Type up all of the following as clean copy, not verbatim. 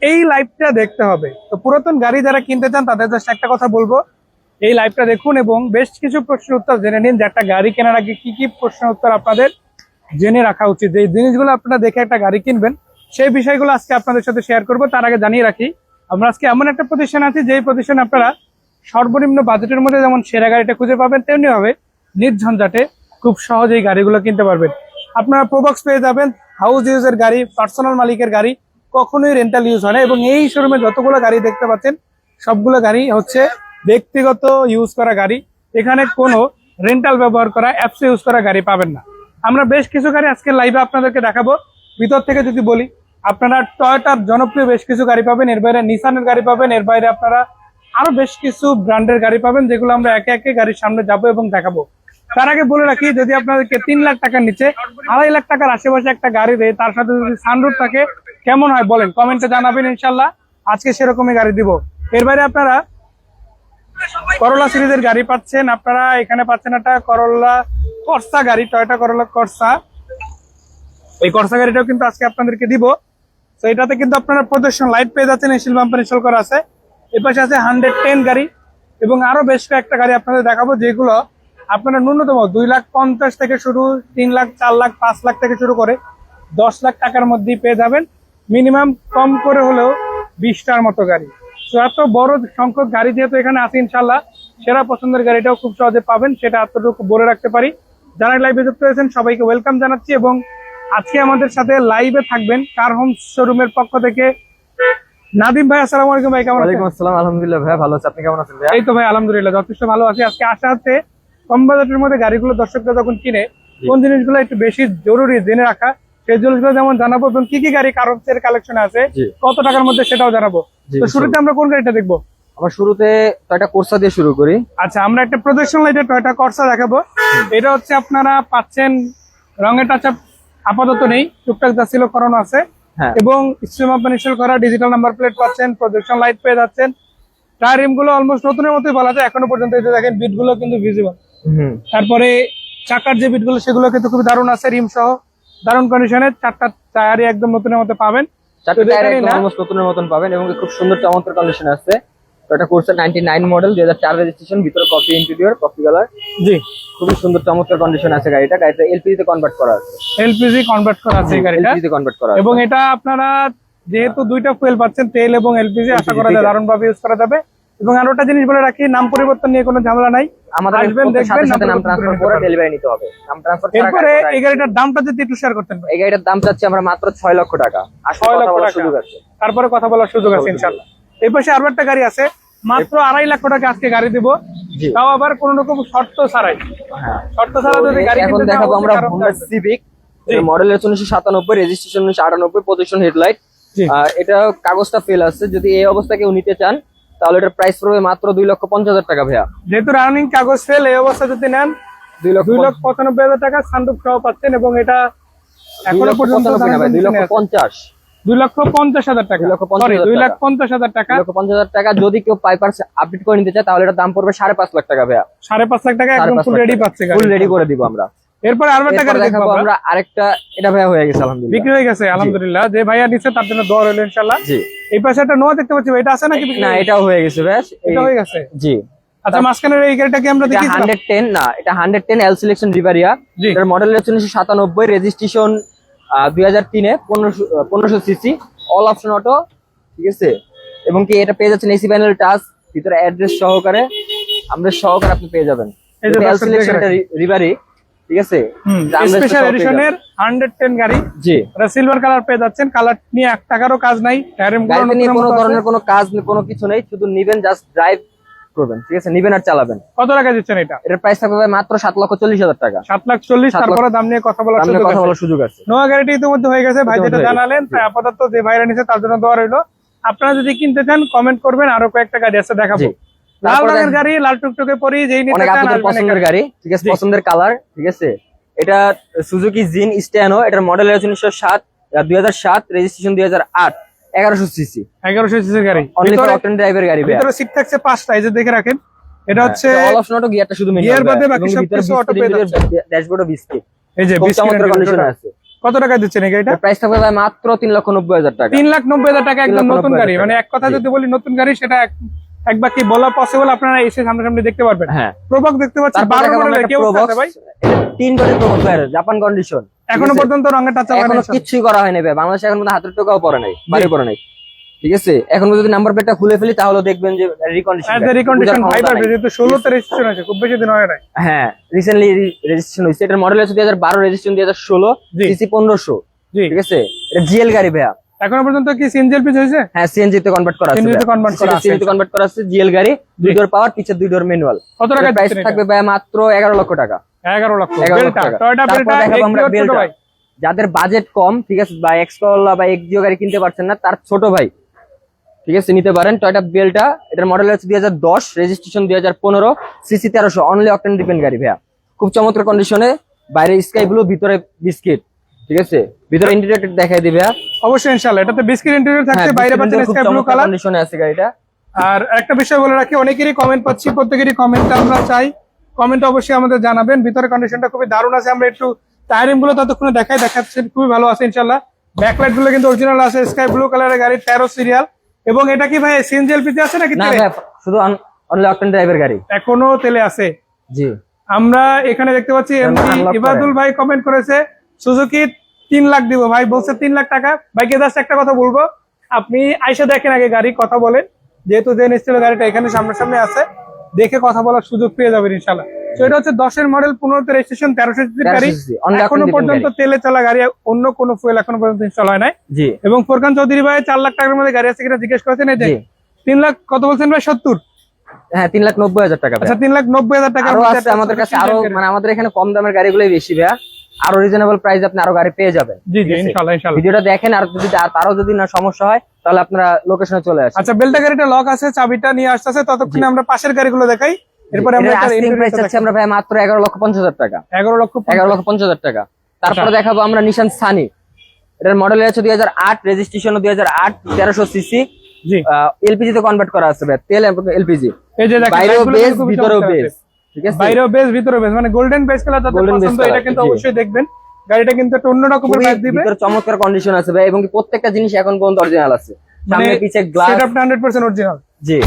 এই লাইভটা দেখতে হবে। তো পুরাতন গাড়ি যারা কিনতে চান তাদের জাস্ট একটা কথা বলবো, এই লাইভটা দেখুন এবং বেশ কিছু প্রশ্নের উত্তর জেনে নিন যে একটা গাড়ি কেনার আগে কি কি প্রশ্নের উত্তর আপনাদের জেনে রাখা উচিত। যে জিনিসগুলো আপনারা দেখে একটা গাড়ি কিনবেন সেই বিষয়গুলো আজকে আপনাদের সাথে শেয়ার করব। তার আগে জানিয়ে রাখি, আমরা আজকে এমন একটা প্রতিষ্ঠান আছি যেই প্রতিষ্ঠানে আপনারা সর্বনিম্ন বাজেটের মধ্যে যেমন সেরা গাড়িটা খুঁজে পাবেন, তেমনি ভাবে নির্ঝঞ্ঝাটে খুব সহজেই গাড়িগুলো কিনতে পারবেন। আপনারা প্রোবক্স পেয়ে যাবেন, হাউস ইউজের গাড়ি, পার্সোনাল মালিকের গাড়ি, কখনোই রেন্টাল ইউজ হয় না। এবং এই শোরুমে যতগুলো গাড়ি দেখতে পাচ্ছেন সবগুলো গাড়ি হচ্ছে ব্যক্তিগত ইউজ করা গাড়ি। এখানে কোনো রেন্টাল ব্যবহার করা, অ্যাপস ইউজ করা গাড়ি পাবেন না। আমরা বেশ কিছু গাড়ি আজকে লাইভে আপনাদেরকে দেখাবো। ভিতর থেকে যদি বলি, আপনারা টয়োটার জনপ্রিয় বেশ কিছু গাড়ি পাবেন, এর বাইরে নিসানের গাড়ি পাবেন, এর বাইরে আপনারা আরো বেশ কিছু ব্র্যান্ডের গাড়ি পাবেন, যেগুলো আমরা একে একে গাড়ির সামনে যাবো এবং দেখাবো। তার আগে বলে রাখি, যদি আপনাদেরকে 3 লাখ টাকার নিচে 2.5 লাখ টাকার আশেপাশে একটা গাড়ি দেয়, তার সাথে যদি সানরুফ থাকে কেমন হয় বলেন, কমেন্টে জানাবেন। ইনশাল্লাহ আজকে সেরকমই গাড়ি দিব। এর বাইরে আপনারা করোলা সিরিজের গাড়ি পাচ্ছেন, আপনারা এখানে পাচ্ছেন একটা করোলা কর্সা গাড়ি, টয়োটা করোলা কর্সা। এই কর্সা গাড়িটাও কিন্তু আজকে আপনাদেরকে দিব। তো এটাতে কিন্তু আপনারা প্রদর্শন লাইট পেয়ে যাচ্ছেন, এসিল বাম্পার ইনস্টল করা আছে। এর পাশে আছে 110 গাড়ি এবং আরো বেশ কয়েকটা গাড়ি আপনাদের দেখাবো, যেগুলো আপনারা ন্যূনতম 2,50,000 থেকে শুরু, 3 লাখ, 4 লাখ, 5 লাখ থেকে শুরু করে 10 লাখ টাকার মধ্যেই পেয়ে যাবেন। মিনিমাম কম করে হলেও 20টার মতো গাড়ি। তো এত বড় সংখ্যক গাড়ি যেহেতু এখানে আছে, ইনশাল্লাহ সেরা পছন্দের গাড়িটাও খুব সহজে পাবেন, সেটা এতটুকু বলে রাখতে পারি। যারা লাইভে যুক্ত হয়েছেন সবাইকে ওয়েলকাম জানাচ্ছি। এবং আজকে আমাদের সাথে লাইভে থাকবেন কার হোম শোরুমের পক্ষ থেকে নাদিম ভাই। আসসালামু আলাইকুম ভাই, কেমন আছেন? ওয়ালাইকুম আসসালাম, আলহামদুলিল্লাহ ভাই ভালো আছি, আপনি কেমন আছেন ভাই? এই তো ভাই আলহামদুলিল্লাহ যথেষ্ট ভালো আছি। আজকে আশা আছে কম বাজেটের মধ্যে গাড়িগুলো দর্শকরা যখন কিনে কোন জিনিসগুলো একটু বেশি জরুরি জেনে রাখা, সেই জিনিসগুলো যেমন জানাবো এবং কি কি গাড়ি কার হোমসের কালেকশনে আছে, কত টাকার মধ্যে সেটাও জানাবো। তো শুরুতে আমরা কোন গাড়িটা দেখবো? আমরা শুরুতে টয়োটা কোর্সা দিয়ে শুরু করি। আচ্ছা, আমরা একটা প্রজেকশন লাইটের টয়োটা কর্সা দেখাবো। এটা হচ্ছে আপনারা পাচ্ছেন, রঙের টাচআপ আপাতত নেই, টুকটাক যা ছিল করানো আছে। এবং স্ট্রিম অফ ইনস্টল করা, ডিজিটাল নাম্বার প্লেট পাচ্ছেন, প্রজেকশন লাইট পেয়ে যাচ্ছেন। টায়ার রিম গুলো অলমোস্ট নতুনের মতোই বলা যায় এখনো পর্যন্ত। এই যে দেখেন বিট গুলো কিন্তু ভিজিবল। তারপরে চাকার যে বিট গুলো সেগুলো কিন্তু খুবই দারুণ আছে, রিম সহ দারুণ কন্ডিশনে। 4টা টায়ারই একদম নতুনের মতো পাবেন, 4টা টায়ার একদম অলমোস্ট নতুনের মতন পাবেন এবং খুব সুন্দর চমৎকার কন্ডিশনে আছে। টয়োটা কোর্সা 99 মডেল, 2004 রেজিস্ট্রেশন, ভিতরে কফি ইন্টেরিয়র, কফি কালার। জি, খুবই সুন্দর চমৎকার কন্ডিশন আছে গাড়িটা। গাড়িটা এলপিজি তে কনভার্ট করা আছে, এলপিজি কনভার্ট করা আছে এই গাড়িটা। এলপিজি তে কনভার্ট করা আছে এবং এটা আপনারা যেহেতু দুইটা ফুয়েল পাচ্ছেন, তেল এবং এলপিজি, আশা করা যায় দারুণ ভাবে ইউজ করা যাবে। এবং আর একটা জিনিস বলে রাখি, নাম পরিবর্তন নিয়ে কোনো ঝামেলা নাই। আমাদের আসবেন, দেখবেন, নাম ট্রান্সফার করে ডেলিভারি নিতে হবে। নাম ট্রান্সফার ছাড়া এরপরে এই গাড়িটার দামটা যদি একটু শেয়ার করতেন। এই গাড়িটার দাম চাচ্ছি আমরা মাত্র 6 লক্ষ টাকা। আর 6 লক্ষ টাকা সুযোগ আছে, তারপরে কথা বলার সুযোগ আছে ইনশাআল্লাহ। এই পাশে আরো একটা গাড়ি আছে, মাত্র 2.5 লাখ টাকা আজকে গাড়ি দিব, তাও আবার কোন রকম শর্ত ছাড়াই। শর্ত ছাড়া যদি গাড়ি এখন দেখাবো আমরা হোন্ডা সিভিক, মডেল হচ্ছে 1997, রেজিস্ট্রেশন 1998, পজিশন হেডলাইট। এটা কাগজটা ফেল আছে, যদি এই অবস্থা কেউ নিতে চান তাহলে এটার প্রাইস পড়বে মাত্র 2,50,000 টাকা ভাইয়া। যেহেতু রানিং কাগজ ফেল, এই অবস্থা যদি নেন 2,95,000 টাকা সানরুফ সহ পাচ্ছেন। এবং এটা এখনো পর্যন্ত 2,50,000 টাকা, 2,50,000 টাকা। 2,50,000 টাকা যদি কেউ পাইপার আপডেট করে নিতে চায় তাহলে এটার দাম পড়বে 5.5 লাখ টাকা ভাইয়া। 5.5 লাখ টাকা একদম ফুল রেডি পাচ্ছে, ফুল রেডি করে দিব আমরা। এরপর আরো একটা গাড়ি দেখাবো আমরা, আরেকটা। এটা ভাইয়া হয়ে গেছে আলহামদুলিল্লাহ, বিক্রি হয়ে গেছে আলহামদুলিল্লাহ। যে ভাইয়া নিচ্ছে তার জন্য দোয়া রইল ইনশাআল্লাহ। জি, এই পাশে একটা নোয়া দেখতে পাচ্ছি, এটা আছে নাকি? না, এটাও হয়ে গেছে ভাই, এটা হয়ে গেছে। জি। আচ্ছা, মাঝখানের এই গাড়িটা কি আমরা দেখি? 110 না, এটা 110 এল সিলেকশন রিভারিয়া। এর মডেল হচ্ছে 1997, রেজিস্ট্রেশন 2003 এ, 1500 সিসি, অল অপশন অটো, ঠিক আছে। এবং কি এটা পেয়ে যাচ্ছেন এসি প্যানেল টাচ, ভিতরে অ্যাড্রেস সহকারে, আমরা সহকারে আপনি পেয়ে যাবেন। এই যে এল সিলেকশন রিভারি, ঠিক আছে, স্পেশাল এডিশনের 110 গাড়ি। জি, এটা সিলভার কালার পেয়ে যাচ্ছেন। কালার নিয়ে 1 টাকারও কাজ নাই, গাড়িতে নিয়ে কোনো ধরনের কোনো কাজ, কোনো কিছু নেই, শুধু নিবেন, জাস্ট ড্রাইভ করবেন, ঠিক আছে, নিবেন আর চালাবেন। কত টাকা দিচ্ছেন এটা? এর প্রাইস থাকবে মাত্র 7,40,000 টাকা। 7,40,000। তারপরে দাম নিয়ে কথা বলার সুযোগ আছে। নোয়া গাড়িটি ইতিমধ্যে হয়ে গেছে, ভাই যেটা জানালেন। তাই আপাতত যে ভাইরা নিছে তার জন্য দোয়া রইলো। আপনারা যদি কিনতে চান কমেন্ট করবেন, আরো কয়েকটা গাড়ি আছে দেখাবো। লাল রঙের গাড়ি, লাল টুকটুকে পরি, যেই নিতে চান আপনাদের পছন্দের গাড়ি, ঠিক আছে, পছন্দের কালার, ঠিক আছে। এটা সুজুকি জিন স্ট্যানো, এটার মডেল হচ্ছে 2007, রেজিস্ট্রেশন 2008, 1100 সিসি। 1100 সিসি গাড়ি, অনলি ফর অকটেন ড্রাইভের গাড়ি। ভিতরে সিট থাকছে 5টা, এই যে দেখে রাখেন। এটা হচ্ছে অল অপশন অটো, গিয়ারটা শুধু ম্যানুয়াল, গিয়ার বাদে বাকি সব কিছু অটো পেয়ে যাচ্ছে। ড্যাশবোর্ডও বিস্কিট, এই যে চমৎকার কন্ডিশনে আছে। কত টাকা দিচ্ছেন এই গাড়িটা? প্রাইস থাকবে ভাই মাত্র 3,90,000 টাকা। 3,90,000 টাকা একদম নতুন 3,90,000 গাড়ি, মানে এক কথা জি। যদি বলি নতুন গাড়ি সেটা একবার কি বলা পসিবল, আপনারা এসে সামনে দেখতে পারবেন। হ্যাঁ, প্রোবক্স দেখতে পাচ্ছি তারপর 12 দেখাবো আমরা মডেলের, একটা কেউ Probox, আছে ভাই? এটা 3 ডোরের প্রোবক্স ভাই, জাপান কন্ডিশন। এখনো পর্যন্ত রঙের টাচ হয় এখনো না। কিছুই করা হয়নি ভাই, বাংলাদেশে এখন পর্যন্ত হাতের টোকাও পড়ে নাই, বাড়ি পড়ে নাই। ঠিক আছে, এখন যদি নাম্বার প্লেটটা খুলে ফেলি তাহলে দেখবেন যে রিকন্ডিশন। এজ এ রিকন্ডিশন ভাইবার যেহেতু 16 তে রেজিস্ট্রেশন আছে, খুব বেশি দিন হয় নাই। হ্যাঁ, রিসেন্টলি রেজিস্ট্রেশন হয়েছে। এটার মডেল আছে 2012, রেজিস্ট্রেশন 2016, জি। সিসি 1500। জি, ঠিক আছে, এটা জিএল গাড়ি ভাইয়া। এখনো পর্যন্ত কি সিএনজি পিস হয়েছে? হ্যাঁ, সিএনজি তে কনভার্ট করা আছে, CNG তে convert করা আছে। সিএনজি তে কনভার্ট করা আছে, জিএল গাড়ি, 2 ডোর পাওয়ার, পিছে 2 ডোর ম্যানুয়াল। কত টাকা প্রাইস দিচ্ছেন থাকবে ভাইয়া মাত্র 11 লক্ষ টাকা। 11 লক্ষ 11 লক্ষ বেলটা, টাকা। টয়োটা তারপর বেলটা দেখাবো আমরা এক্সিও ছোট বেলটা। ভাই। যাদের বাজেট কম, ঠিক আছে, বা এক্সকোলা বা এক্সিও গাড়ি কিনতে পারছেন না, তার ছোট ভাই, ঠিক আছে, নিতে পারেন টয়োটা বেলটা। এটার মডেল হচ্ছে 2010, registration 2015, CC 1300, only octane depend গাড়ি ভাইয়া। খুব চমৎকার কন্ডিশনে, বাইরে স্কাই ব্লু, ভিতরে বিস্কিট। ঠিক আছে, ভিতরে ইন্টেরিয়র দেখাই দিবে ভাইয়া। অবশ্যই ইনশাআল্লাহ, এটাতে বিস্কিট ইন্টেরিয়র থাকছে, হ্যাঁ, বাইরে biscuit পাচ্ছেন interior খুব স্কাই ব্লু চমৎকার কালার। কন্ডিশনে আছে গাড়িটা। আর একটা বিষয় বলে রাখি, অনেকেরই কমেন্ট পাচ্ছি, প্রত্যেকেরই কমেন্টটা আমরা চাই, কমেন্ট অবশ্যই আমাদের জানাবেন। ভিতরে কন্ডিশনটা খুবই দারুণ আছে। আমরা একটু টায়ারিং গুলো ততক্ষণে দেখাচ্ছে, খুবই ভালো আছে ইনশাআল্লাহ। ব্যাকলাইট গুলো কিন্তু অরিজিনাল আছে, স্কাই ব্লু কালারের গাড়ি, 13 সিরিয়াল। এবং এটা কি ভাই সিএনজি এলপিজি আছে নাকি না তেলে? ভাই, শুধু অনলি অকটেন ড্রাইভের গাড়ি। এখনো তেলে আছে। জি, আমরা এখানে দেখতে পাচ্ছি এমডি unlock ইবাদুল ভাই কমেন্ট করেছে সুজুকি 3 লাখ দিব ভাই, বলছে 3 লাখ টাকা। ভাইকে জাস্ট একটা কথা বলবো, আপনি আইসা দেখেন আগে গাড়ি, কথা বলেন, যেহেতু যে নিশ্চয় গাড়িটা এখানে সামনে আছে, দেখে কথা বলার সুযোগ পেয়ে যাবেন ইনশাআল্লাহ। তো এটা হচ্ছে 10 এর মডেল, 15 তে রেজিস্ট্রেশন, 1300 সিসির গাড়ি, 1300 cc, only এখনো octane পর্যন্ত গাড়ি। তেলে চলা গাড়ি, অন্য কোনো ফুয়েল এখনো পর্যন্ত ইনস্টল হয় নাই। জি, এবং ফোরকান চৌধুরী ভাই 4 লাখ টাকার মধ্যে গাড়ি আছে কিনা জিজ্ঞেস করেছেন, এই যে জি। 3 লাখ কত বলছেন ভাই? 70। হ্যাঁ, 3,90,000 টাকা ভাইয়া। আচ্ছা, 3,90,000 টাকা আরো আছে আমাদের কাছে, আরো মানে আমাদের এখানে কম দামের গাড়িগুলোই বেশি ভাইয়া। আরো রিজনেবল প্রাইস আপনি আরো গাড়ি পেয়ে যাবেন। জি জি ঠিক আছে? ইনশাআল্লাহ ইনশাআল্লাহ। ভিডিওটা দেখেন, আর যদি তারও যদি না সমস্যা হয় তাহলে আপনারা লোকেশনে চলে আসেন। আচ্ছা, বেলটা গাড়িটা লক আছে, চাবিটা নিয়ে আসতেছে, ততক্ষণে আমরা পাশের গাড়িগুলো দেখাই, এরপরে আমরা এটার asking price হচ্ছে আমরা ভাই মাত্র 11,50,000 টাকা। 11,50,000 টাকা। তারপরে দেখাবো আমরা নিশান সানি। এটার মডেল আছে 2008, রেজিস্ট্রেশন 2008, 1300 সিসি, জি। এলপিজি তে কনভার্ট করা আছে ভাই, তেল এলপিজি। এই যে দেখেন বাইরেও লাইটগুলো বেস, কিন্তু খুবই ভিতরেও চমৎকার বেস। আছে। ঠিক আছে, বাইরেও বেস, ভিতরেও বেস, মানে গোল্ডেন বেস কালার যাদের Golden base পছন্দ, color, এটা কিন্তু জি। অবশ্যই দেখবেন। গাড়িটা কিন্তু একটা অন্য রকমের খুবই ভাইব দিবে, ভিতরে চমৎকার কন্ডিশন আছে ভাই, এবং কি প্রত্যেকটা জিনিস এখন পর্যন্ত অরিজিনাল আছে। মানে সামনে পিছে গ্লাস, সেটআপটা 100% অরিজিনাল। জি,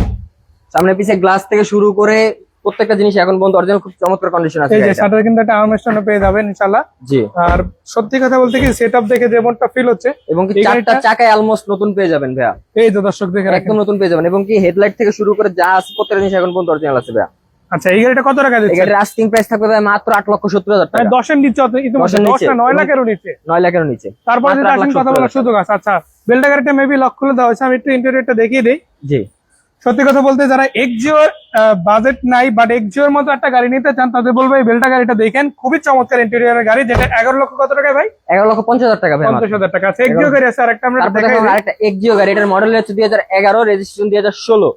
সামনে পিছে গ্লাস থেকে শুরু করে প্রত্যেকটা জিনিস এখন পর্যন্ত অরিজিনাল, খুব চমৎকার কন্ডিশন আছে এই যে গাড়িটা। সাটার কিন্তু একটা আর্মস্টন পেয়ে যাবেন ইনশাআল্লাহ। জি, আর সত্যি কথা বলতে কি সেটআপ দেখে যেমনটা ফিল হচ্ছে, এবং কি এই চারটা গাড়িটা- চাকায় অলমোস্ট নতুন পেয়ে যাবেন ভাইয়া, এই তো দর্শক দেখে রাখেন। একদম নতুন পেয়ে যাবেন। এবং কি হেডলাইট থেকে শুরু করে যা আছে প্রত্যেকটা জিনিস এখন পর্যন্ত অরিজিনাল আছে ভাইয়া। আচ্ছা, এই গাড়িটা কত টাকা এই দিচ্ছে? গাড়ির আস্কিং প্রাইস থাকবে ভাই মাত্র 8,70,000 টাকা। 10 এর নিচে, ইতিমধ্যে 10 এর নিচে। 9 লাখেরও নিচে। 9 লাখের নিচে। তারপরে মাত্র যদি আসেন কথা 8,70,000 বলার সুযোগ আছে। আচ্ছা, বেলটা গাড়িটা মেবি লক খুলে দেওয়া হয়েছে, আমি একটু ইন্টেরিয়রটা দেখিয়ে দিই। জি, সত্যি কথা বলতে যারা এক্সিওর বাজেট নাই বাট এক্সিওর মতো একটা গাড়ি নিতে চান, তাদের বলবো এই বেলটা গাড়িটা দেখেন, খুবই চমৎকার ইন্টেরিয়রের গাড়ি, যেটা 11 লক্ষ কত টাকা ভাই? 11,50,000 টাকা ভাই। 50,000 টাকা আছে। এক্সিও গাড়ি আছে আরেকটা, আমরা তারপরে দেখাই দেখো দিই। আরেকটা এক্সিও গাড়ি, এটার মডেল হচ্ছে 2011, রেজিস্ট্রেশন 2016,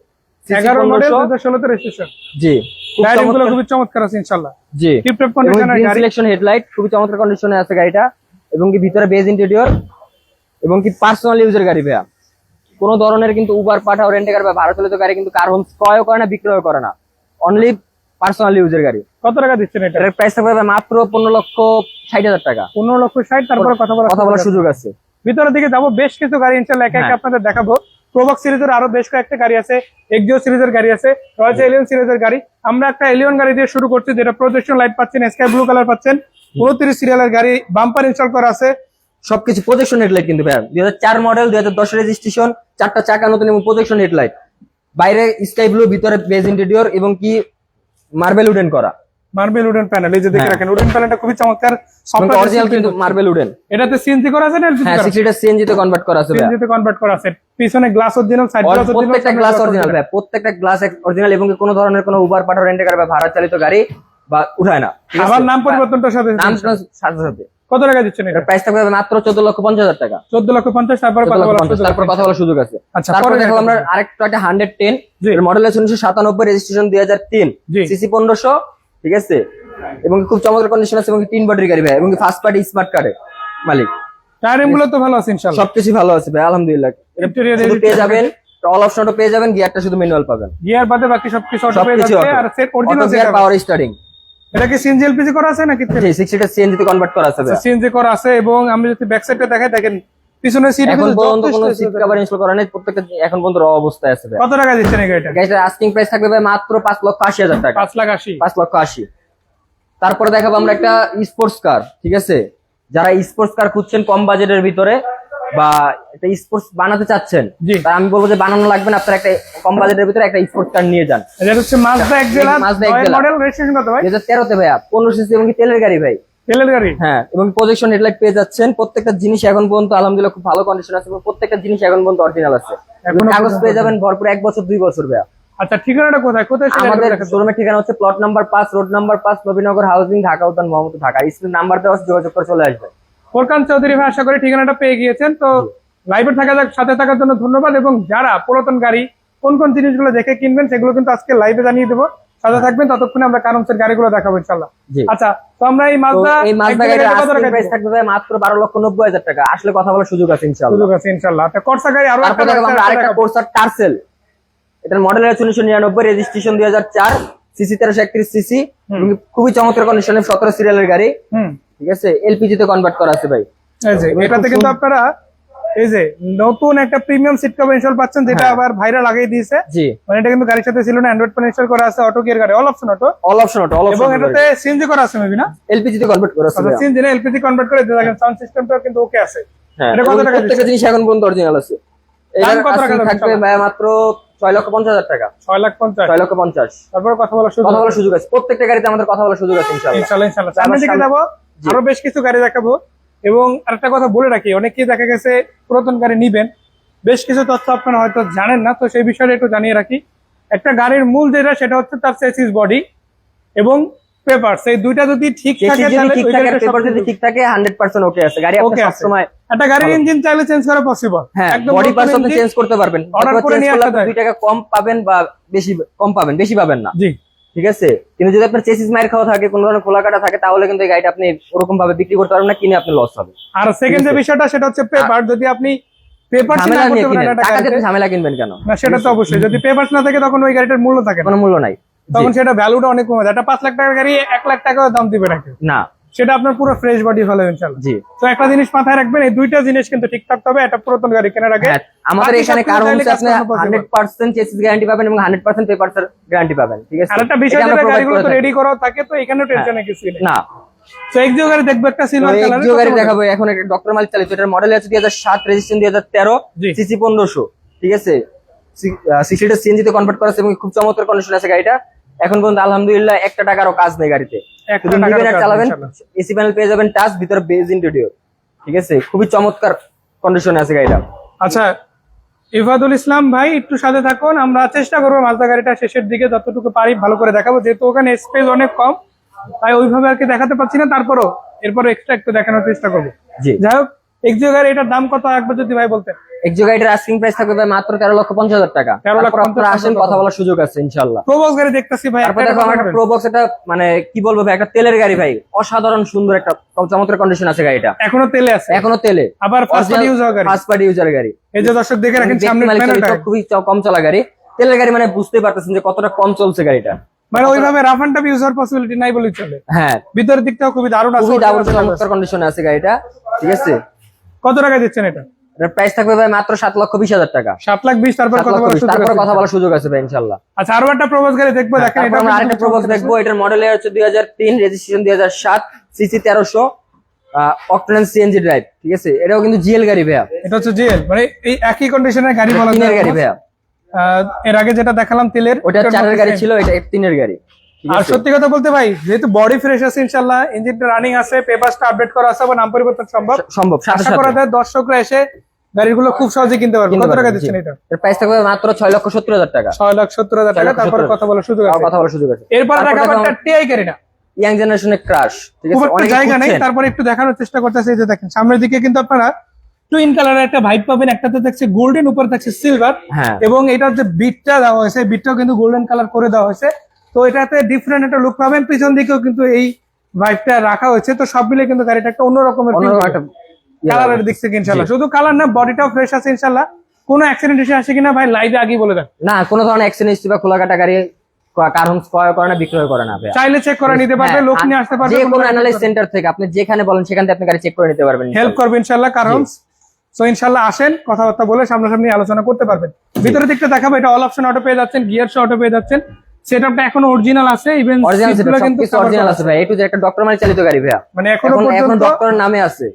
11 মডেল, 1500 2016 তে রেজিস্ট্রেশন। জি, খুব গাড়িগুলো চমৎকার। খুবই চমৎকার আছে ইনশাআল্লাহ। জি, টিপটপ এবং কন্ডিশনের গ্রিন গাড়ি। সিলেকশন হেডলাইট, খুবই চমৎকার কন্ডিশনে আছে গাড়িটা। এবং কি ভিতরে বেজ ইন্টেরিয়র, এবং কি পার্সোনাল ইউজের গাড়ি ভাইয়া। কোনো ধরনের কিন্তু উবার, পাঠাও, রেন্টে কার বা ভাড়া চালিত গাড়ি কিন্তু কার হোম ক্রয় করে না, বিক্রয় করে না, অনলি পার্সোনাল ইউজের গাড়ি। কত টাকা দিচ্ছেন এটা? এটার প্রাইস থাকবে ভাই মাত্র 15,60,000 টাকা। 15,60,000। তারপরে কথা বলার সুযোগ আছে। ভিতরের দিকে যাবো, বেশ কিছু গাড়ি ইনশাআল্লাহ একে একে হ্যাঁ। আপনাদের দেখাবো। প্রোবক্স সিরিজের আরো বেশ কয়েকটা গাড়ি আছে, এক্সিও সিরিজের গাড়ি আছে, রয়েছে এলিয়ন সিরিজের গাড়ি। আমরা একটা এলিয়ন গাড়ি দিয়ে শুরু করছি, যেটা প্রজেকশন লাইট পাচ্ছেন, স্কাই ব্লু কালার পাচ্ছেন, 29 সিরিয়ালের গাড়ি, বাম্পার ইনস্টল করা আছে। সবকিছু প্রজেকশন হেডলাইট কিন্তু ভাই, 2004 মডেল, 2010 রেজিস্ট্রেশন, 4টা চাকা নতুন এবং প্রজেকশন হেডলাইট, বাইরে স্কাই ব্লু, ভিতরে বেজ ইন্টেরিয়র, এবং কি মার্বেল উডেন করা, মার্বেল উডেন প্যানেল। এই যে দেখে হ্যাঁ। রাখেন, উডেন প্যানেলটা খুবই চমৎকার, অরিজিনাল কিন্তু মার্বেল উডেন। এটাতে সিএনজি করা আছে না এলপিজি হ্যাঁ, করা আছে? 6 লিটার সিএনজি তে কনভার্ট করা আছে ভাই। সিএনজি তে কনভার্ট করা আছে, পিছনে glass original, side glass original, প্রত্যেকটা গ্লাস অরিজিনাল ভাই, প্রত্যেকটা গ্লাস অরিজিনাল, এবং কোনো ধরনের কোনো উবার, পাঠাও, রেন্টে কার বা ভাড়া চালিত গাড়ি বা উঠায় না। ঠিক আছে? আবার নাম পরিবর্তনটার সাথে নাম সাথে সাথে। কত টাকা দিচ্ছেন এটা? প্রাইস থাকবে মাত্র 14,50,000 টাকা। 14,50,000। তারপরে কথা বলার সুযোগ আছে। তারপর কথা বলার সুযোগ আছে। আচ্ছা, তারপরে পরে দেখো দেখা আমরা যাবে। আরেকটা একটা 110, জি। এর মডেল আছে 1997, রেজিস্ট্রেশন 2003, জি। সিসি 1500, ঠিক আছে, এবং খুব চমৎকার কন্ডিশন আছে, এবং 3 বডির গাড়ি ভাই, এবং ফার্স্ট পার্টি স্মার্ট কার্ডের মালিক। টায়ারিং গুলো তো ভালো আছে ইনশাআল্লাহ। সবকিছু ভালো আছে ভাই, আলহামদুলিল্লাহ। Interior শুধু edit পেয়ে যাবেন অল অপশনটা পেয়ে যাবেন, গিয়ারটা শুধু ম্যানুয়াল পাবেন। গিয়ার বাদে বাকি সবকিছু অটো পেয়ে সবকিছু যাচ্ছে। auto। আর set auto original gear, power steering, এটা কি সিএনজি এলপিজি করা আছে নাকি জি 60টা সিএনজি তে কনভার্ট করা আছে ভাইয়া। সিএনজি করা আছে এবং আমি যদি ব্যাক সাইডটা দেখাই দেখেন পিছনের সিটে এখন কিন্তু পর্যন্ত কোনো যথেষ্ট সিট কভার ইনস্টল করা নেই, প্রত্যেকটা এখন পর্যন্ত র অবস্থায় আছে ভাই। কত টাকা দিচ্ছেন এই গাড়িটা? গাড়িটার আস্কিং প্রাইস থাকবে ভাই মাত্র 5,80,000 টাকা। 5,80,000। 5,80,000। তারপরে দেখাবো আমরা একটা স্পোর্টস কার, ঠিক আছে? যারা স্পোর্টস কার খুঁজছেন কম বাজেটের ভিতরে বা একটা স্পোর্টস বানাতে চাচ্ছেন, জি। তা আমি বলবো যে বানানো লাগবে না, আপনারা একটা কম বাজেটের ভিতরে একটা স্পোর্টস কার নিয়ে যান। এটা হচ্ছে Mazda Axela Mazda Axela. Model, registration কত ভাই? 2013 তে ভাইয়া, 15 সিসি এবং কি তেলের গাড়ি ভাই। তেলের গাড়ি? হ্যাঁ, এবং প্রজেকশন হেডলাইট পেয়ে যাচ্ছেন। প্রত্যেকটা জিনিস এখন পর্যন্ত আলহামদুলিল্লাহ খুব ভালো কন্ডিশন আছে এবং প্রত্যেকটা জিনিস এখন পর্যন্ত অরিজিনাল আছে। এখনো কাগজ পর্যন্ত পেয়ে যাবেন ভরপুর 1 বছর 2 বছর ভাইয়া। আচ্ছা, ঠিকানাটা কোথায় কোথায় সেটা আমাদের দেখাচ্ছেন? শোরুমের ঠিকানা হচ্ছে plot number 5, road number 5, Nabinagar housing, Dhaka উদ্যান, মোহাম্মদপুর, ঢাকা। স্ক্রিন নাম্বার দেওয়া আছে, যোগাযোগ করে চলে আসবেন। ফোরকান চৌধুরী ভাই, আশা করি ঠিকানাটা পেয়ে গিয়েছেন। তো লাইভে সাথে থাকার জন্য ধন্যবাদ। এবং যারা পুরাতন গাড়ি কোন কোন জিনিসগুলো দেখে কিনবেন সেগুলো কিন্তু আজকে লাইভে জানিয়ে দেবো। সাথে থাকবেন, ততক্ষণে আমরা কারণসের গাড়িগুলো দেখাবো ইনশাআল্লাহ। জি। আচ্ছা, তো আমরা এই তো মাজদা এই মাজদা গাড়ির আস্কিং প্রাইস থাকবে ভাই মাত্র 12,90,000 টাকা। আসলে কথা বলার সুযোগ আছে ইনশাআল্লাহ। সুযোগ আছে ইনশাআল্লাহ। আচ্ছা, করসা গাড়ি আরো তারপর দেখাবো আমরা আরেকটা কোর্সার টার্সেল। এটার মডেল হচ্ছে 1999, রেজিস্ট্রেশন 2004, সিসি 1331 সিসি, খুবই চমৎকার কন্ডিশনে 17 সিরিয়ালের গাড়ি। ঠিক আছে, এলপিজি তে কনভার্ট করা আছে ভাই। এই যে এটাতে কিন্তু আপনারা এই যে নতুন একটা প্রিমিয়াম সিট কভার ইনস্টল পাচ্ছেন, যেটা আবার ভাইরা লাগিয়ে দিয়েছে। জি, মানে এটা কিন্তু গাড়ির সাথে ছিল না, অ্যান্ড্রয়েড ফোন ইনস্টল করা আছে, অটো গিয়ার গাড়ি, all option auto, all option auto, all এবং অপশন। এটাতে সিএনজি করা আছে মেবি না? এলপিজি তে কনভার্ট করা আছে আচ্ছা, ভাইয়া। সিএনজি না এলপিজি কনভার্ট করে দিয়ে দেখেন সাউন্ড সিস্টেমটাও কিন্তু ওকে আছে। হ্যাঁ, এটা কত টাকা প্রত্যেকটা জিনিস এখন পর্যন্ত অরিজিনাল আছে। দাম কত টাকা থাকবে ভাই মাত্র 6,50,000 টাকা। 6,50,000। 6,50,000। তারপর কথা বলার সুযোগ, কথা বলার সুযোগ আছে, প্রত্যেকটা গাড়িতে আমাদের কথা বলার সুযোগ আছে ইনশাআল্লাহ। ইনশাআল্লাহ ইনশাআল্লাহ। সামনের দিকে যাবো, আরো বেশ কিছু গাড়ি দেখাবো। এবং আরেকটা কথা বলে রাখি, অনেকেই দেখা গেছে পুরাতন গাড়ি নিবেন, বেশ কিছু তথ্য আপনারা হয়তো জানেন না, তো সেই বিষয়টা একটু জানিয়ে রাখি। একটা গাড়ির মূল যেটা, সেটা হচ্ছে তার চেসিস বডি এবং পেপারস, এই দুইটা যদি ঠিক থাকে তাহলে ঠিক থাকে, পেপার যদি ঠিক থাকে 100% ওকে আছে গাড়ি। আপনি সব সময় একটা গাড়ির ইঞ্জিন চাইলে চেঞ্জ করা পসিবল, হ্যাঁ, একদম বডি পার্টস আপনি চেঞ্জ করতে পারবেন। অর্ডার করে নিয়ে আসতে 2 টাকা কম পাবেন বা বেশি কম পাবেন, বেশি পাবেন না। জি, ঠিক আছে, কিন্তু যদি আপনার চেসিস মাইর খাওয়া থাকে, কোনো ধরনের খোলা কাটা থাকে, তাহলে কিন্তু এই গাড়িটা আপনি ওরকম ভাবে বিক্রি করতে পারবেন না, কিনে আপনি লস হবে। আর সেকেন্ড যে বিষয়টা, সেটা হচ্ছে পেপার। যদি আপনি পেপার ঝামেলা নিয়ে কিনেন, টাকা দিয়ে ঝামেলা কিনবেন কেন? না, সেটা তো অবশ্যই, যদি পেপারস না থাকে তখন ওই গাড়িটার মূল্য থাকে না, কোনো মূল্য নাই, তখন সেটা ভ্যালুটা অনেক কমে যায়। একটা 5 লাখ টাকার গাড়ি 1 লাখ টাকাও দাম দিবে নাকি? না, সেটা আপনার পুরো ফ্রেশ বডি হলো ইনশাআল্লাহ। জি। তো একটা জিনিস মাথায় রাখবেন, এই দুইটা জিনিস কিন্তু ঠিক থাকতে হবে একটা পুরাতন গাড়ি কেনার আগে। হ্যাঁ, আমাদের এখানে কারণ হচ্ছে আপনি 100% চেসিস গ্যারান্টি পাবেন এবং 100% পেপারস গ্যারান্টি পাবেন। ঠিক আছে, আর একটা বিষয়, যেটা গাড়িগুলো তো রেডি করা থাকে, তো এখানেও টেনশনে কিছু নেই। না, তো এক্সিও গাড়ি দেখবো একটা সিলভার কালারের, এক্সিও গাড়ি দেখাবো এখন। একটা ডক্টর মালিক চালিত, এটার মডেল আছে 2007, রেজিস্ট্রেশন 2013, জি। সিসি 1500। ঠিক আছে, 60টা সিএনজি তে কনভার্ট করা আছে এবং খুব চমৎকার কন্ডিশন আছে গাড়িটা। এখন পর্যন্ত আলহামদুলিল্লাহ 1 টাকারও কাজ নেই গাড়িতে। একটা শুধু টাকারও নিবেন আর কাজ চালাবেন। ইনশাআল্লাহ। এসি প্যানেল পেয়ে যাবেন, টাচ, ভিতরে বেজ ইন্টেরিয়র। ঠিক আছে, খুবই চমৎকার কন্ডিশনে আছে গাড়িটা। আচ্ছা, ইফাদুল ইসলাম ভাই একটু সাথে থাকুন, আমরা চেষ্টা করবো মাজদা গাড়িটা শেষের দিকে যতটুকু পারি ভালো করে দেখাবো, যেহেতু ওখানে স্পেস অনেক কম, তাই ওইভাবে আর কি দেখাতে পারছি না। তারপরও এরপরে এক্সট্রা একটু দেখানোর চেষ্টা করবো। জি, যাই হোক, এক্সিও গাড়ি এটার দাম কত একবার যদি ভাই বলতেন? এক্সিও গাড়িটার আস্কিং প্রাইস থাকবে ভাই মাত্র 13,50,000 টাকা। 13,50,000 আপনারা আসেন, কথা বলার সুযোগ আছে ইনশাআল্লাহ। প্রোবক্স গাড়ি দেখতেছি ভাই, তারপর দেখো আমার প্রোবক্স, এটা মানে কি বলবো ভাই, একটা তেলের গাড়ি ভাই, অসাধারণ সুন্দর একটা চমৎকার কন্ডিশন আছে গাড়িটা। এখনো তেলে আছে, এখনো তেলে, আবার ফার্স্ট পার্টি ইউজার গাড়ি। ফার্স্ট পার্টি ইউজার গাড়ি। এই যে দর্শক দেখে রাখেন সামনে প্যানেলটা, খুবই কম চলা গাড়ি, তেলের গাড়ি, মানে বুঝতে পারতেছেন যে কতটা কম চলছে গাড়িটা। মানে ওইভাবে rough and tough user possibility নাই বলেই চলে। হ্যাঁ, ভিতরের দিকটাও খুবই দারুণ আছে, খুবই দারুণ চমৎকার কন্ডিশনে আছে গাড়িটা। ঠিক আছে, কত টাকা দিচ্ছেন এটা? এটার প্রাইস থাকবে ভাই মাত্র 7,20,000 টাকা। 7,20,000। তারপর কথা বলার সুযোগ তারপর আছে। কথা বলার সুযোগ আছে ভাই ইনশাআল্লাহ। আচ্ছা, আরো একটা প্রোবক্স গাড়ি দেখবো, দেখেন তারপর আমরা আরেকটা প্রোবক্স দেখবো। এটার মডেল হচ্ছে 2003, registration 2007, CC 1300, octane CNG drive. ঠিক আছে, এটাও কিন্তু জিএল গাড়ি ভাইয়া। এটা হচ্ছে জিএল, মানে এই একই কন্ডিশনের গাড়ি বলা তিনের যায় গাড়ি ভাইয়া। এর আগে যেটা দেখালাম তেলের, ওটা 4-এর গাড়ি ছিল, এটা 3-এর গাড়ি। আর সত্যি কথা বলতে ভাই, যেহেতু বডি ফ্রেশ আছে ইনশাআল্লাহ, ইঞ্জিনটা রানিং আছে, পেপারসটা আপডেট করা আছে, আবার নাম পরিবর্তন সম্ভব। সাথে আশা করা যায় দর্শকরা এসে গাড়িগুলো খুব সহজে কিনতে পারবে। কত টাকা দিচ্ছেন এটা? এর প্রাইস থাকবে মাত্র 6,70,000 টাকা। 6,70,000 টাকা। তারপর কথা বলার সুযোগ আছে, কথা বলার সুযোগ আছে। এরপর দেখাবো একটা টিআই গাড়ি, না ইয়াং জেনারেশনের ক্রাশ। ঠিক খুব আছে, একটা অনেক জায়গা নেই, তারপর একটু দেখানোর চেষ্টা করতেছে। এই যে দেখেন সামনের দিকে কিন্তু আপনারা টুইন কালারের একটা ভাইব পাবেন, একটাতে দেখছে গোল্ডেন, উপরে থাকছে সিলভার, হ্যাঁ, এবং এটার যে বিটটা দেওয়া হয়েছে, বিটটাও কিন্তু গোল্ডেন কালার করে দেওয়া হয়েছে। তো এটাতে ডিফারেন্ট একটা লুক পাবেন, পিছন দিকেও কিন্তু এই ভাইবটা রাখা হয়েছে। তো সব মিলে কিন্তু গাড়িটা একটা অন্য রকমের কালারের দিক থেকে ইনশাআল্লাহ। শুধু কালার না, বডিটাও ফ্রেশ আছে ইনশাআল্লাহ। কোনো অ্যাক্সিডেন্ট এসে আসে কিনা ভাই লাইভে আগেই বলে দেন। না, কোনো ধরনের অ্যাক্সিডেন্ট বা খোলাকাটা গাড়ি কার হোমস ক্রয় করে না, বিক্রয় করে না ভাইয়া। চাইলে চেক করে নিতে পারবে, হ্যাঁ, লোক নিয়ে আসতে পারবে, যে কোনো অ্যানালাইজ সেন্টার থেকে আপনি যেখানে বলেন সেখান থেকে আপনি গাড়ি চেক করে নিতে পারবেন, হেল্প করবে ইনশাআল্লাহ কার হোমস। সো ইনশাআল্লাহ আসেন, কথাবার্তা বলে সামনাসামনি আলোচনা করতে পারবেন। ভিতরে দিকটা দেখাবো, এটা অল অপশন অটো পেয়ে যাচ্ছেন, গিয়ার সহ অটো পেয়ে যাচ্ছেন, সেটআপটা এখনো অরিজিনাল আছে, ইভেন অরিজিনাল সিটগুলো কিন্তু কিন্তু অরিজিনাল আছে ভাই। এটু যে একটা ডক্টর মালিক চালিত গাড়ি ভাইয়া, মানে এখনো এখন পর্যন্ত ডক্টরের নামে আছে,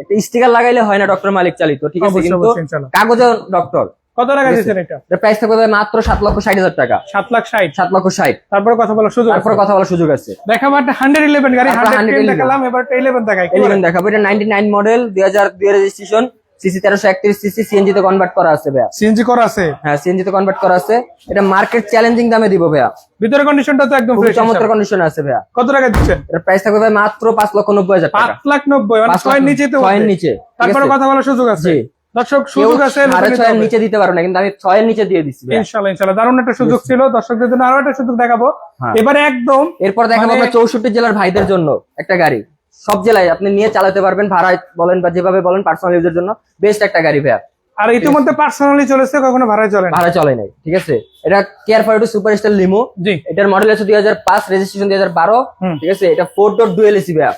একটা স্টিকার লাগাইলে হয় না ডক্টর মালিক চালিত, ঠিক আছে, অবশ্যই, কিন্তু অবশ্যই, ইনশাআল্লাহ। কাগজে ডক্টর। কত টাকা দিচ্ছেন এটা? এর প্রাইস থাকবে ভাই মাত্র 7,60,000 টাকা। 7,60,000, 7,60,000। তারপরে কথা বলার সুযোগ আছে। তারপর কথা বলার সুযোগ আছে। দেখাবো একটা 111 গাড়ি, তারপর 110 111 দেখালাম, এবার 11 দেখাই। 11 দেখাবো। এটা 99 model, 2002 registration, CC 1331 CC, CNG তে কনভার্ট করা আছে ভাইয়া। সিএনজি করা আছে? হ্যাঁ, সিএনজি তে কনভার্ট করা আছে। এটা মার্কেট চ্যালেঞ্জিং দামে দিব ভাইয়া। ভিতরে কন্ডিশনটা তো একদম খুব ফ্রেশ, চমৎকার কন্ডিশনে আছে ভাইয়া। কত টাকা দিচ্ছেন? এর প্রাইস থাকবে ভাই মাত্র 5,90,000 টাকা। 5,90,000, মানে 6 এর নিচে তো 6 এর নিচে। তারপরে কথা বলার সুযোগ আছে। জি। দর্শক সুযোগ আছে, 6.5 এর নিচে দিতে পারো না, কিন্তু আমি 6 এর নিচে দিয়ে দিচ্ছি ভাইয়া। ইনশাআল্লাহ ইনশাআল্লাহ দারুণ একটা সুযোগ ছিল। দর্শকদের জন্য আরো একটা সুযোগ দেখাবো হ্যাঁ। এবারে একদম। এরপর দেখাবো মানে- আমরা 64 জেলার ভাইদের জন্য একটা গাড়ি, সব জেলায় আপনি নিয়ে চালাতে পারবেন, ভাড়ায় বলেন বা যেভাবে বলেন, পার্সোনাল ইউজের জন্য বেস্ট একটা গাড়ি ভাইয়া। আর ইতিমধ্যে পার্সোনালি চলেছে, কখনো ভাড়ায় চলে না। ভাড়া চলে নাই, ঠিক আছে। এটা কেয়ার ফর সুপারস্টার লিমো। জি। এটার মডেল আছে 2005, রেজিস্ট্রেশন 2012, হুম। ঠিক আছে। এটা 4 ডোর ডুয়েল এসি ভাইয়া,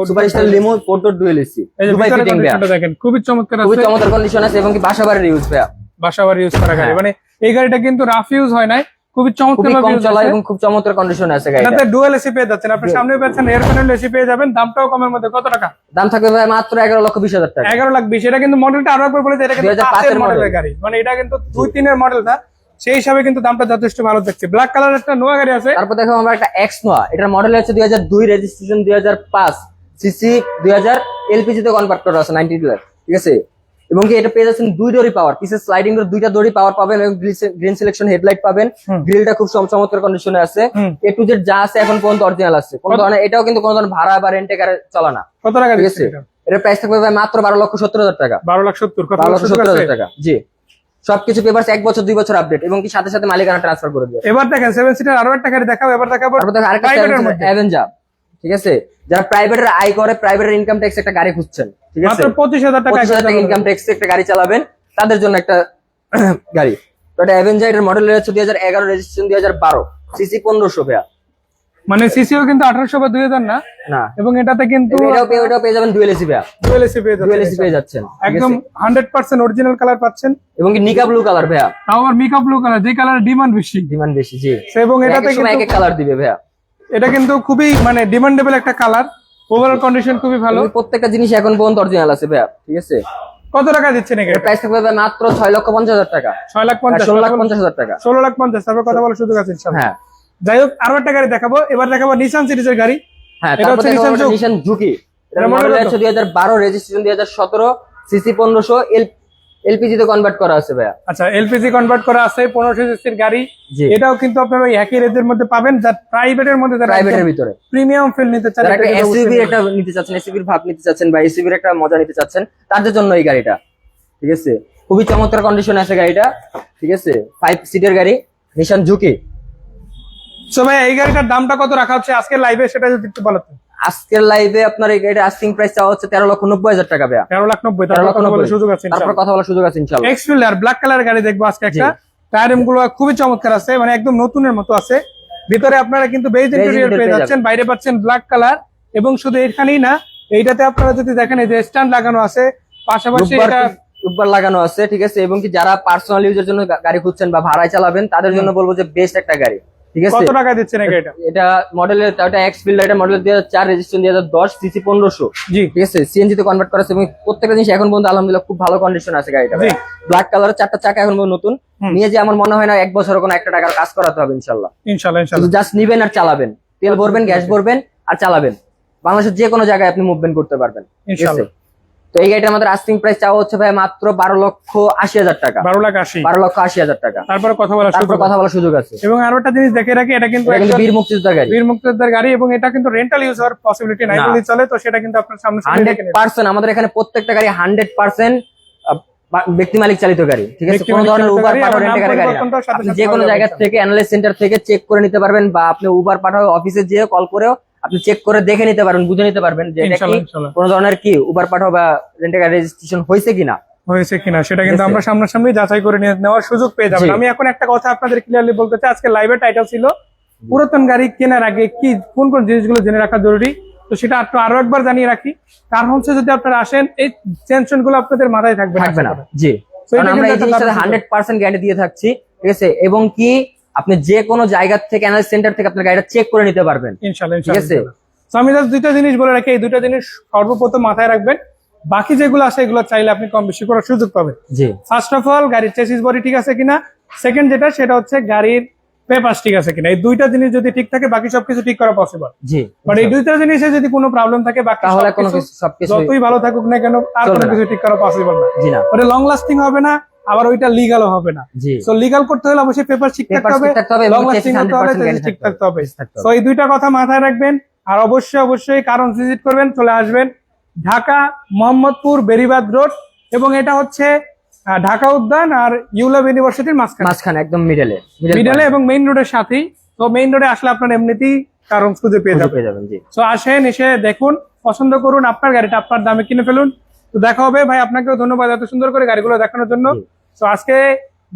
সুপারস্টার লিমো 4 ডোর ডুয়েল এসি, এই যে দুবাই ভিতরে ফিটিং ভাইয়া, কন্ডিশনটা দেখেন, খুবই চমৎকার খুবই আছে, চমৎকার কন্ডিশন আছে এবং কি বাসাবাড়ির ইউজ ভাইয়া, বাসাবাড়ি ইউজ করা গাড়ি। হ্যাঁ। মানে এই গাড়িটা কিন্তু রাফ ইউজ হয় নাই, খুবই চমৎকার খুবই কম ইউজ চলা আছে। এবং খুব চমৎকার কন্ডিশন আছে গাড়িটা। এটাতে ডুয়াল এসি পেয়ে যাচ্ছেন, আপনি সামনে পাচ্ছেন এয়ার প্যানেল এসি পেয়ে যাবেন, দামটাও কমের মধ্যে। কত টাকা? দাম থাকবে ভাই মাত্র 11,20,000 টাকা। 11,20,000। এটা কিন্তু মডেলটা আরো একবার বলে যে এটা কিন্তু 2005 5 এর এর মডেলের model। গাড়ি, মানে এটা কিন্তু 2-3 এর মডেল না, সেই হিসাবে কিন্তু দামটা যথেষ্ট ভালো দেখছে। ব্ল্যাক কালারের একটা নোয়া গাড়ি আছে। তারপর দেখো আমরা একটা এক্স নোয়া, এটার মডেল হচ্ছে 2002, রেজিস্ট্রেশন 2005, সিসি 2000, এলপিজি তে কনভার্ট করা আছে 90 লিটার, ঠিক আছে। এবং কি এটা পেয়ে যাচ্ছেন 2 দড়ি পাওয়ার, পিছে স্লাইডিং এর 2টা দড়ি পাওয়ার পাবেন এবং গ্রিন সিলেকশন হেডলাইট পাবেন। হুম। গ্রিলটা খুব চমৎকার কন্ডিশনে আছে। হুম। এ টু জেড যা আছে এখন পর্যন্ত অরিজিনাল আছে, কোনো ধরনের এটাও কিন্তু কোনো ধরনের ভাড়া বা রেন্টে কারে চলা না, কত টাকা ঠিক দিচ্ছে আছে। এটার প্রাইস থাকবে ভাই মাত্র 12,70,000 টাকা। 12,70,000। কত 12,70,000 টাকা, জি। সবকিছু পেপারস 1 বছর 2 বছর আপডেট এবং কি সাথে সাথে মালিকানা ট্রান্সফার করে দেবে। এবার দেখেন 7 সিটার আরো একটা গাড়ি দেখাবো। এবার দেখাবো তারপর দেখো আরেকটা প্রাইভেটের মধ্যে অ্যাভেঞ্জার, ঠিক আছে। যারা প্রাইভেটের আয় করে, প্রাইভেটের ইনকাম ট্যাক্স একটা গাড়ি খুঁজছেন, ঠিক আছে, মাত্র 25,000 টাকা 25,000 টাকা ইনকাম ট্যাক্স একটা গাড়ি চালাবেন, তাদের জন্য একটা গাড়ি। তো এটা অ্যাভেঞ্জার, এর মডেল হচ্ছে 2011, রেজিস্ট্রেশন 2012, সিসি 1500 ভাইয়া। মানে সিসিও কিন্তু 1800 বা 2000 না, না, এবং এটাতে কিন্তু এটাও পেয়ে যাবেন ডুয়েল এসি ভাইয়া, ডুয়াল এসি পেয়ে ডুয়েল এসি যাচ্ছেন, পেয়ে যাচ্ছেন, ঠিক একদম আছে? 100% অরিজিনাল কালার পাচ্ছেন, এবং কি নিকা ব্লু কালার ভাইয়া, তাও আবার মেকআপ ব্লু কালার, যে কালার ডিমান্ড বেশি। ডিমান্ড বেশি, জি। এবং এক এটাতে এক সময় এক কিন্তু এক কালার দিবে ভাইয়া। এটা কিন্তু খুবই মানে ডিমান্ডেবল একটা কালার। ওভারঅল কন্ডিশন খুবই ভালো। এবং প্রত্যেকটা জিনিস এখন পর্যন্ত অরিজিনাল আছে ভাইয়া, ঠিক আছে। কত টাকা দিচ্ছেন এর এটা? প্রাইস থাকবে ভাই মাত্র 6,50,000 টাকা, 6,50,000, 16,50,000 টাকা। 16,50,000। তারপর কথা বলার সুযোগ আছে ইনশাআল্লাহ। হ্যাঁ, যাই হোক, আরো একটা গাড়ি দেখাবো। এবার দেখাবো নিসান সিরিজের গাড়ি। হ্যাঁ। এটা তারপর হচ্ছে দেখো নিসান জুক। নিশান ঝুঁকি, এর এটার মডেল model হচ্ছে 2012, রেজিস্ট্রেশন 2017, সিসি 1500, এলপিজি তে কনভার্ট করা আছে ভাইয়া। আচ্ছা, এলপিজি কনভার্ট করা আছে, 1500 সিসির গাড়ি। জি। এটাও কিন্তু আপনারা ওই একই রেঞ্জের মধ্যে পাবেন, যা প্রাইভেটের মধ্যে যারা প্রাইভেটের ভিতরে প্রিমিয়াম ফিল নিতে চান, যারা এটা একটা কিন্তু এসইউভি অবশ্যই একটা নিতে চাচ্ছেন, এসইউভির ভাব নিতে চাচ্ছেন বা এসইউভির একটা মজা নিতে চাচ্ছেন, তাদের জন্য এই গাড়িটা, ঠিক আছে। খুবই চমৎকার কন্ডিশন আছে গাড়িটা, ঠিক আছে। 5 সিটের গাড়ি, নিশান ঝুঁকি। সো ভাই, এই গাড়িটার দামটা কত রাখা হচ্ছে আজকের লাইভে, সেটা যদি একটু বলো তো। আজকের লাইভে আপনার এই গাড়িটা আস্কিং প্রাইস চাওয়া হচ্ছে 13,90,000 টাকা ভাইয়া। 13,90,000। তারপর কথা বলার সুযোগ আছে তারপর কথা বলার সুযোগ আছে ইনশাআল্লাহ। এক্সফিল্ডার ব্ল্যাক কালার গাড়ি দেখবো আজকে একটা। টায়ার গুলো খুবই চমৎকার আছে, মানে একদম নতুনের মতো আছে। ভিতরে আপনারা কিন্তু বেজ ইন্টেরিয়র পেয়ে যাচ্ছেন, বাইরে পাচ্ছেন ব্ল্যাক কালার। এবং শুধু এখানেই না, এইটাতে আপনারা যদি দেখেন এই যে স্ট্যান্ড লাগানো আছে, পাশাপাশি এটা রূপবার লাগানো আছে, ঠিক আছে। এবং কি যারা পার্সোনাল ইউজের জন্য গাড়ি খুঁজছেন বা ভাড়ায় চালাবেন, তাদের জন্য বলবো যে বেস্ট একটা গাড়ি, ঠিক আছে। কত টাকা দিচ্ছেন এই গাড়িটা? এটা মডেলের, এটা এক্স ফিল্ডার, এটা মডেল 2004, রেজিস্ট্রেশন 2010, সিসি 1500, জি, ঠিক আছে। সিএনজি তে কনভার্ট করা আছে এবং প্রত্যেকটা জিনিস এখন পর্যন্ত আলহামদুলিল্লাহ খুব ভালো কন্ডিশন আছে গাড়িটা। জি। ব্ল্যাক কালারের 4টা চাকা এখন পর্যন্ত নতুন। হুম। নিয়ে যে আমার মনে হয় না 1 বছর কোনো একটা টাকার কাজ করাতে হবে ইনশাআল্লাহ। ইনশাআল্লাহ ইনশাআল্লাহ। জাস্ট নিবেন আর চালাবেন, তেল ভরবেন, গ্যাস ভরবেন আর চালাবেন। বাংলাদেশের যে কোনো জায়গায় আপনি মুভমেন্ট করতে পারবেন, ঠিক আছে। ইনশাআল্লাহ। তো এই গাড়িটা আমাদের আস্কিং প্রাইস চাওয়া হচ্ছে ভাই মাত্র 12,80,000 টাকা। 12,80,000। 12,80,000 টাকা। তারপরে কথা বলার তারপর সুযোগ কথা বলার সুযোগ আছে। এবং আরো একটা জিনিস দেখে রাখি, এটা কিন্তু এটা কিন্তু একজন বীর মুক্তিযোদ্ধার গাড়ি, বীর মুক্তিযোদ্ধার গাড়ি, এবং এটা কিন্তু রেন্টাল ইউজ হওয়ার পসিবিলিটি নাই না। বলেই চলে। তো সেটা কিন্তু আপনার সামনে 100% আমাদের এখানে প্রত্যেকটা গাড়ি 100% ব্যক্তি মালিক চালিত গাড়ি, ঠিক আছে। ব্যক্তি কোনো মালিক ধরনের চালিত উবার গাড়ি, পাঠাও আর নাম রেন্টে গাড়ি না। পরিবর্তনটাও সাথে আপনি সাথে যে কোনো করা জায়গা যাবে। থেকে অ্যানালাইজ সেন্টার থেকে চেক করে নিতে পারবেন, বা আপনি উবার পাঠাও অফিসে যেয়ে কল করেও আপনি চেক করে দেখে নিতে পারবেন, বুঝে নিতে পারবেন যে এটা কি ইনশাআল্লাহ ইনশাআল্লাহ কোনো ধরনের কি উবার পাঠাও বা রেন্টে গাড়ি রেজিস্ট্রেশন হয়েছে কিনা। হয়েছে কিনা সেটা কিন্তু ঠিক আছে। আমরা সামনাসামনি যাচাই করে নেওয়ার সুযোগ পেয়ে যাবেন। জি। আমি এখন একটা কথা আপনাদের ক্লিয়ারলি বলতে চাই, আজকে লাইভের টাইটেল ছিল পুরাতন গাড়ি কেনার আগে কি কোন কোন জিনিসগুলো জেনে রাখা জরুরি, তো সেটা আরো একবার জানিয়ে রাখি। কারণ হচ্ছে যদি আপনারা আসেন এই টেনশন গুলো আপনাদের মাথায় থাকবে না। জি, তো এটা কারণ আমরা কিন্তু এই একটা জিনিসটা 100% গ্যারান্টি দিয়ে থাকছি, ঠিক আছে। এবং কি আপনি যে কোনো জায়গা থেকে অ্যানালাইজ সেন্টার থেকে আপনার গাড়িটা চেক করে নিতে পারবেন, ইনশাআল্লাহ ঠিক আছে। তো আমি জাস্ট দুইটা জিনিস বলে রাখি, এই দুইটা জিনিস সর্বপ্রথম মাথায় রাখবেন। বাকি যেগুলো আছে এগুলো চাইলে আপনি কম বেশি করার সুযোগ পাবেন। জি, ফার্স্ট অফ অল গাড়ির চেসিস বডি ঠিক আছে কিনা, সেকেন্ড যেটা সেটা হচ্ছে গাড়ির পেপারস ঠিক আছে কিনা। এই দুইটা জিনিস যদি ঠিক থাকে বাকি সবকিছু ঠিক করা পসিবল। জি, বাট এই দুইটা জিনিসে যদি কোনো প্রবলেম থাকে বাকি তাহলে কোনো কিছু সবকিছু যতই ভালো থাকুক না কেন আর চলবে কোনো না। কিছু ঠিক করা পসিবল না। জি না, ওটা লং লাস্টিং হবে না, আবার ওইটা লিগালও হবে না। জি। সো লিগাল করতে হলে অবশ্যই পেপার ঠিক থাকতে Papers হবে, ঠিক থাকতে হবে লং এবং লাস্টিং chassis হতে হলে 100% guarantee ঠিক থাকতে থাকতে হবে। থাকতে হবে। সো এই দুইটা কথা মাথায় রাখবেন। আর অবশ্যই কারণ ভিজিট করবেন, চলে আসবেন ঢাকা মোহাম্মদপুর বেরিবাদ রোড, এবং এটা হচ্ছে ঢাকা উদ্যান আর ইউলাভ ইউনিভার্সিটির মাঝখানে একদম মিডলে এবং মেইন রোডের সাথেই। তো মেইন রোডে আসলে আপনার এমনিতেই কারণ খুঁজে পেয়ে যাবেন। যাবেন। জি, তো আসেন, এসে দেখুন, পছন্দ করুন, আপনার গাড়িটা আপনার দামে কিনে ফেলুন। তো দেখা হবে ভাই, আপনাকেও ধন্যবাদ এত সুন্দর করে গাড়িগুলো দেখানোর জন্য। তো আজকে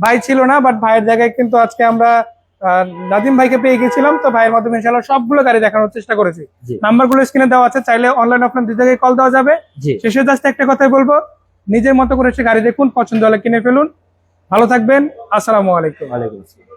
ভাই ছিল না, বাট ভাইয়ের জায়গায় কিন্তু আজকে আমরা নাদিম ভাইকে পেয়ে গেছিলাম। তো ভাইয়ের মাধ্যমে ইনশাআল্লাহ সবগুলো গাড়ি দেখানোর চেষ্টা করেছি। জি, নাম্বারগুলো স্ক্রিনে দেওয়া আছে, চাইলে অনলাইন অফলাইন দুই জায়গায় কল দেওয়া যাবে। জি। শেষে জাস্ট একটা কথাই বলবো, নিজের মতো করে এসে গাড়ি দেখুন, পছন্দ হলে কিনে ফেলুন। ভালো থাকবেন, আসসালামু আলাইকুম। ওয়ালাইকুম আসসালাম।